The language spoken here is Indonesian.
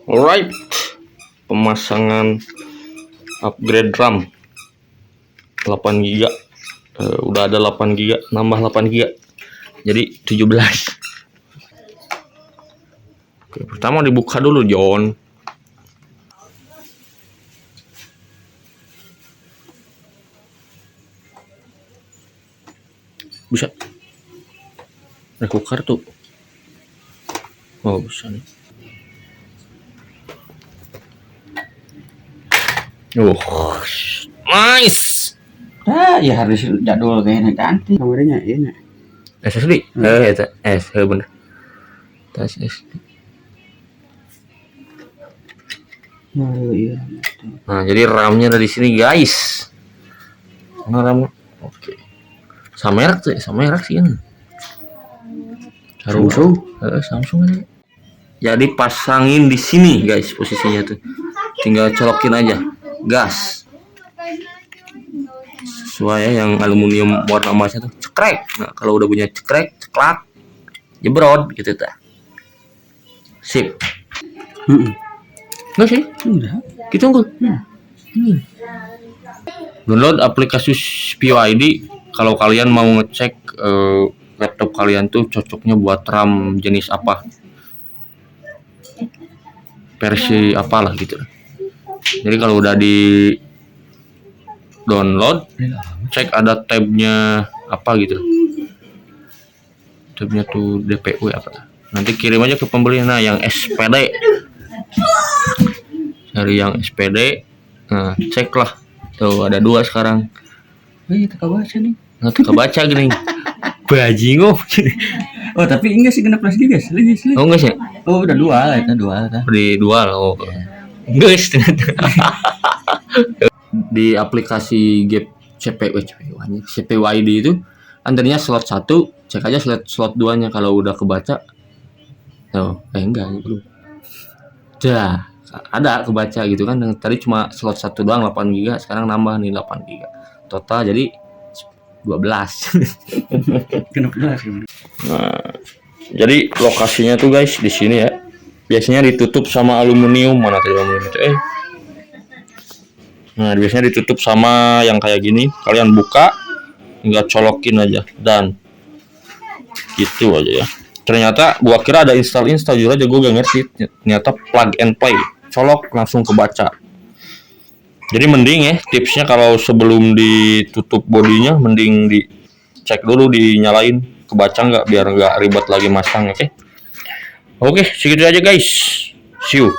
Alright, pemasangan upgrade RAM 8 GB. Udah ada 8 GB, nambah 8 GB. Jadi 17. Oke, pertama dibuka dulu, John. Bisa. Rekuk kartu. Oh, bisa nih. Nice. Ya harus jadwal kayaknya ganti kamarnya ini. SSD. Bener. Tas SSD. Oh iya. Nah, jadi RAM-nya ada di sini, guys. Mana RAM? Oke. Sama merek tuh, sama merek sih kan. Samsung. Samsung aja. Jadi pasangin di sini, guys, posisinya tuh. Tinggal colokin aja gas. Sesuai ya, yang aluminium warna emasnya tuh cekrek. Nah, kalau udah punya cekrek, ceklak, jebrot gitu tuh. Sip. Nggak sih? Udah. Gitu enggak? Download aplikasi SPID kalau kalian mau ngecek laptop kalian tuh cocoknya buat RAM jenis apa, versi apalah gitu. Jadi kalau udah di download, cek ada tabnya apa gitu. Tabnya tuh DPU apa. Nanti kirim aja ke pembeli. Nah, yang SPD. Cari yang SPD. Nah, cek lah. Tuh ada 2 sekarang. Tak baca nih. Nggak kebaca gini. Bajingo. Oh tapi enggak sih 16 GB lagi. Oh enggak sih? Oh udah dual itu dual kan. Di dual. Oh. Guys, di aplikasi Gap CPWID itu antaranya slot 1, cek aja slot 2-nya kalau udah kebaca. Oh, enggak belum. Dah, ada kebaca gitu kan. Tadi cuma slot 1 doang 8 GB, sekarang nambah nih 8 GB. Total jadi 12. Kenapa jelas? Nah, jadi lokasinya tuh guys di sini ya. Biasanya ditutup sama aluminium, mana tadi aluminium itu? Nah, biasanya ditutup sama yang kayak gini. Kalian buka, tinggal colokin aja dan gitu aja ya. Ternyata gua kira ada install jujur aja gua gak ngerti. Ternyata plug and play, colok langsung kebaca. Jadi mending ya tipsnya kalau sebelum ditutup bodinya mending dicek dulu, dinyalain kebaca nggak, biar nggak ribet lagi masang. Oke, segitu aja guys. See you.